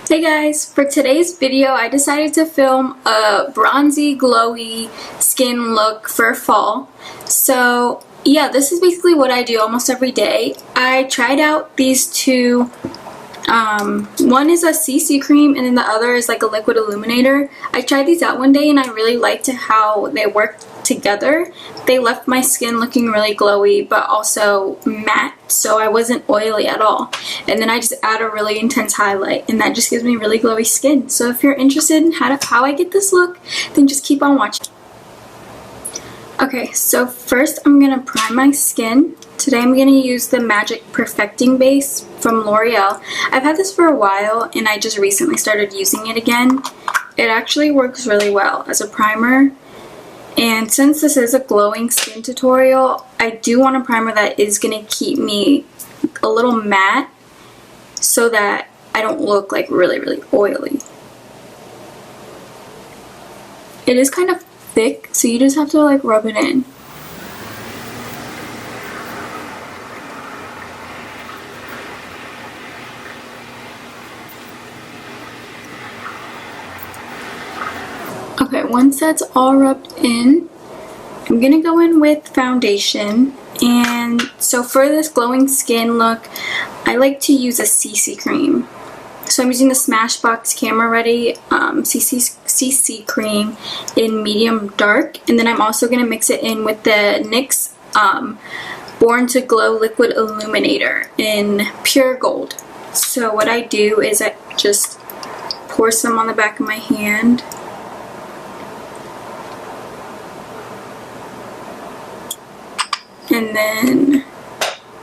Hey guys, for today's video I decided to film a bronzy glowy skin look for fall. So yeah, this is basically what I do almost every day. I tried out these two, one is a CC cream and then the other is like a liquid illuminator. I tried these out one day and I really liked how they worked together. They left my skin looking really glowy but also matte, so I wasn't oily at all. And then I just add a really intense highlight and that just gives me really glowy skin. So if you're interested in how I get this look, then just keep on watching. Okay, so first I'm gonna prime my skin. Today I'm gonna use the Magic Perfecting Base from L'Oreal. I've had this for a while and I just recently started using it again. It actually works really well as a primer. And since this is a glowing skin tutorial, I do want a primer that is going to keep me a little matte so that I don't look like really oily. It is kind of thick, so you just have to like rub it in. Okay, once that's all rubbed in, I'm gonna go in with foundation. And so for this glowing skin look, I like to use a CC cream. So I'm using the Smashbox Camera Ready CC cream in medium dark, and then I'm also gonna mix it in with the NYX Born to Glow Liquid Illuminator in pure gold. So what I do is I just pour some on the back of my hand. And then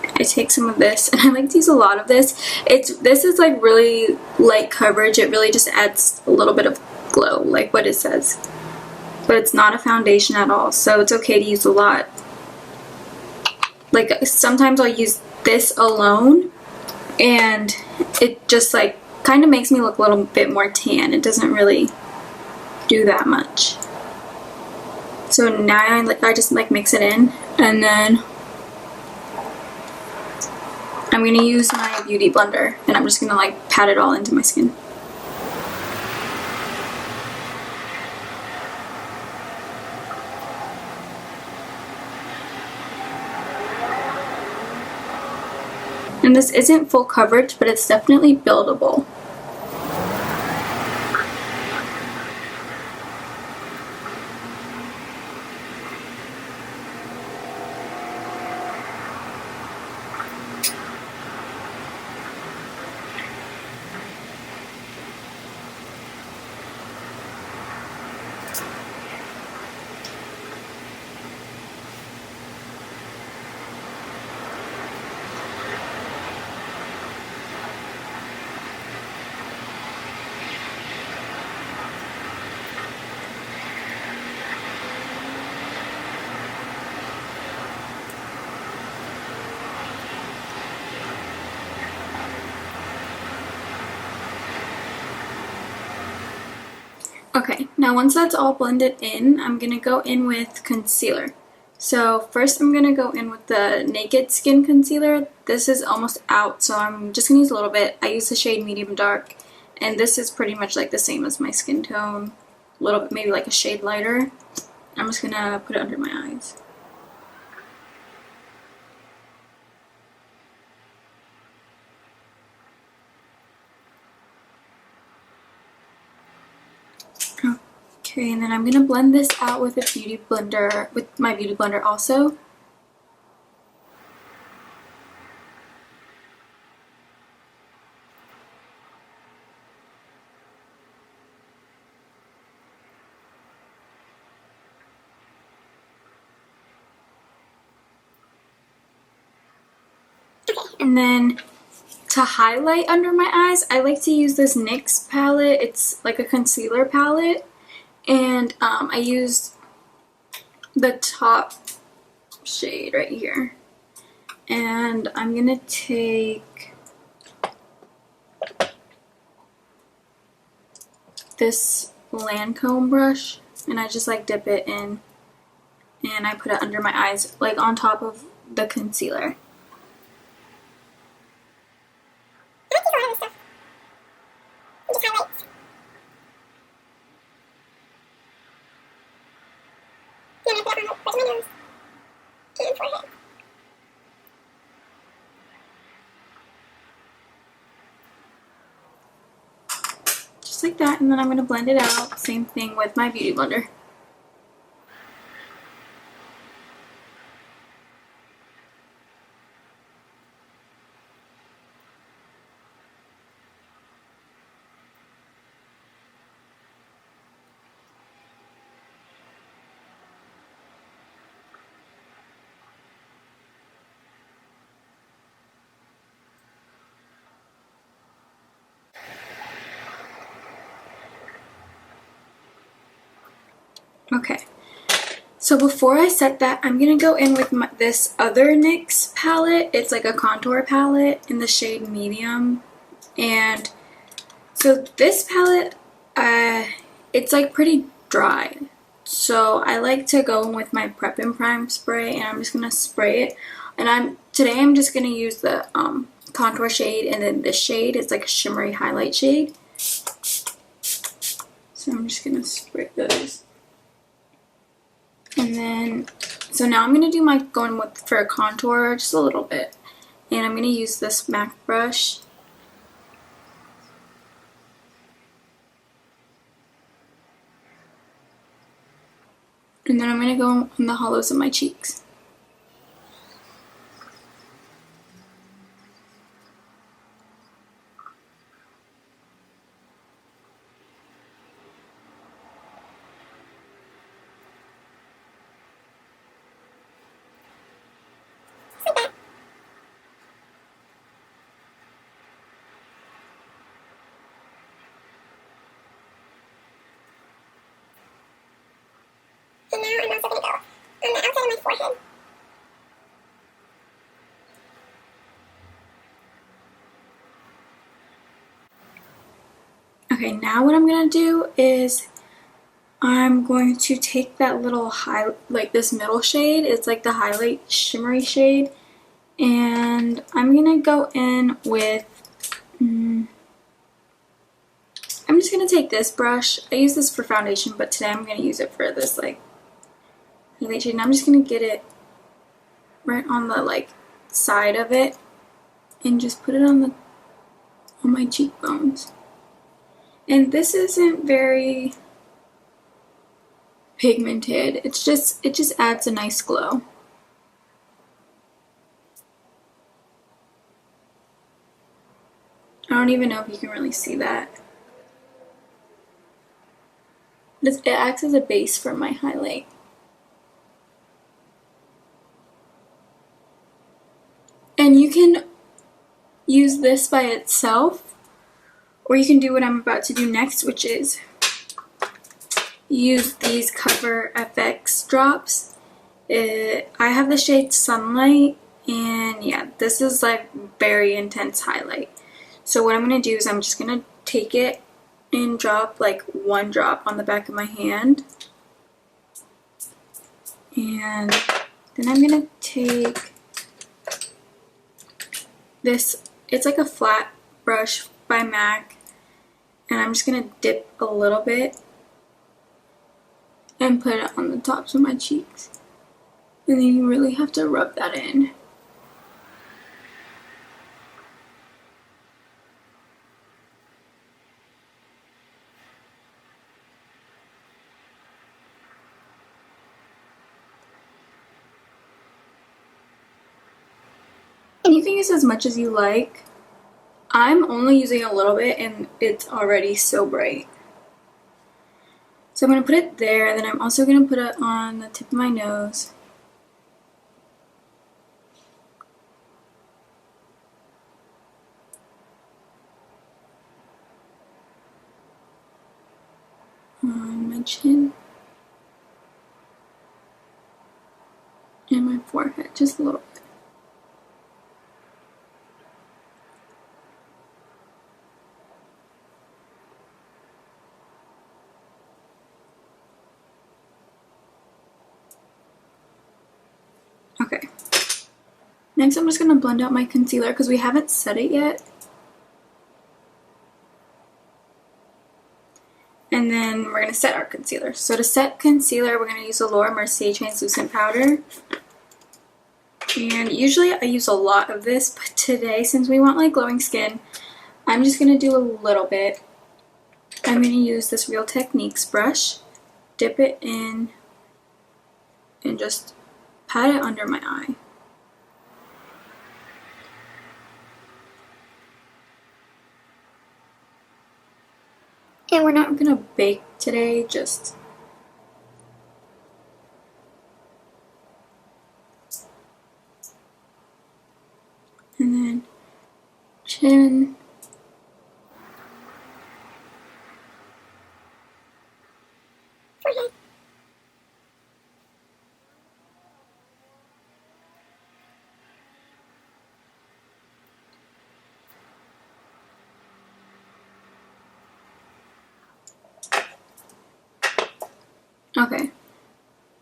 I take some of this, and I like to use a lot of this. This is like really light coverage. It really just adds a little bit of glow, like what it says. But it's not a foundation at all, so it's okay to use a lot. Like sometimes I'll use this alone, and it just like kind of makes me look a little bit more tan. It doesn't really do that much. So now I just like mix it in, and then I'm going to use my beauty blender and I'm just going to like pat it all into my skin. And this isn't full coverage, but it's definitely buildable. Okay, now once that's all blended in, I'm going to go in with concealer. So first I'm going to go in with the Naked Skin Concealer. This is almost out, so I'm just going to use a little bit. I use the shade Medium Dark, and this is pretty much like the same as my skin tone. A little bit, maybe like a shade lighter. I'm just going to put it under my eyes. Okay, and then I'm going to blend this out with a beauty blender, with my beauty blender also. And then to highlight under my eyes, I like to use this NYX palette. It's like a concealer palette. And I used the top shade right here. And I'm going to take this Lancome brush and I just like dip it in and I put it under my eyes, like on top of the concealer. like that, and then I'm going to blend it out. Same thing with my Beauty Blender. Okay, so before I set that, I'm going to go in with this other NYX palette. It's like a contour palette in the shade Medium. And so this palette, it's like pretty dry. So I like to go in with my Prep and Prime spray, and I'm just going to spray it. And today I'm just going to use the contour shade, and then this shade is like a shimmery highlight shade. So I'm just going to spray those. And then, so now I'm going to do my, for a contour just a little bit. And I'm going to use this MAC brush. And then I'm going to go on the hollows of my cheeks. And now I'm also going to go on the outside of my forehead. Okay, now what I'm going to do is I'm going to take that little like this middle shade. It's like the highlight shimmery shade. And I'm going to go in with, I'm just going to take this brush. I use this for foundation, but today I'm going to use it for this like highlight shade. And I'm just going to get it right on the like side of it and just put it on my cheekbones. And this isn't very pigmented. It just adds a nice glow. I don't even know if you can really see that. It acts as a base for my highlight. And you can use this by itself, or you can do what I'm about to do next, which is use these Cover FX drops. I have the shade Sunlight, and yeah, this is like very intense highlight. So what I'm going to do is I'm just going to take it and drop like one drop on the back of my hand. And then I'm going to take this, it's like a flat brush by MAC, and I'm just going to dip a little bit and put it on the tops of my cheeks. And then you really have to rub that in. And you can use as much as you like. I'm only using a little bit and it's already so bright. So I'm going to put it there, and then I'm also going to put it on the tip of my nose. On my chin. And my forehead, just a little bit. Okay. Next I'm just going to blend out my concealer because we haven't set it yet. And then we're going to set our concealer. So to set concealer, we're going to use the Laura Mercier translucent powder. And usually I use a lot of this, but today, since we want like glowing skin, I'm just going to do a little bit. I'm going to use this Real Techniques brush, dip it in, and just pat it under my eye. And we're not going to bake today, just and then chin. Forehead. Okay,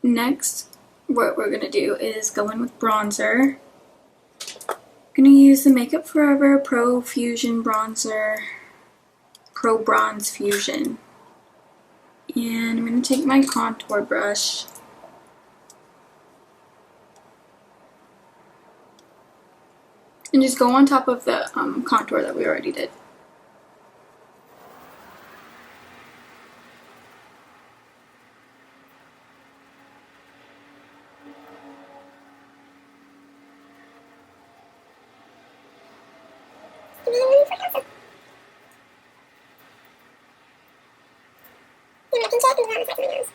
next what we're gonna do is go in with bronzer. I'm gonna use the Makeup Forever Pro Fusion Bronzer, Pro Bronze Fusion. And I'm gonna take my contour brush and just go on top of the contour that we already did. And then forehead. And I can check and move on the side of my nose.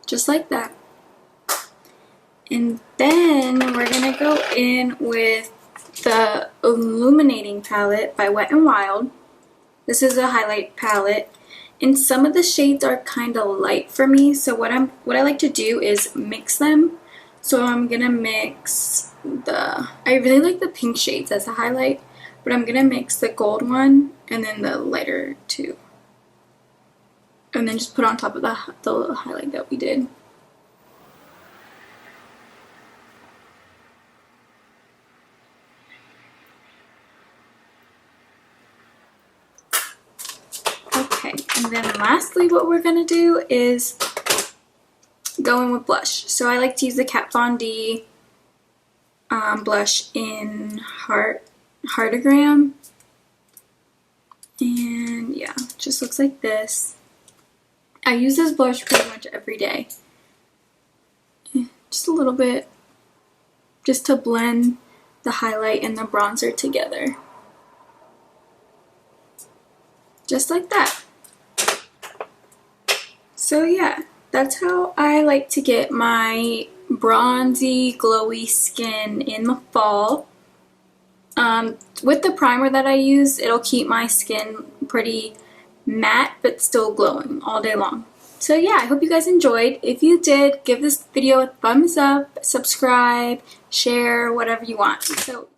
Just like that. And then we're gonna go in with the Illuminating palette by Wet n Wild. This is a highlight palette, and some of the shades are kind of light for me, so what I like to do is mix them. So I'm gonna mix I really like the pink shades as a highlight, but I'm gonna mix the gold one and then the lighter two, and then just put on top of the highlight that we did. Okay, and then lastly what we're going to do is go in with blush. So I like to use the Kat Von D blush in Heartagram. And yeah, it just looks like this. I use this blush pretty much every day. Just a little bit, just to blend the highlight and the bronzer together. Just like that. So yeah, that's how I like to get my bronzy, glowy skin in the fall. With the primer that I use, it'll keep my skin pretty matte but still glowing all day long. So yeah, I hope you guys enjoyed. If you did, give this video a thumbs up, subscribe, share, whatever you want. So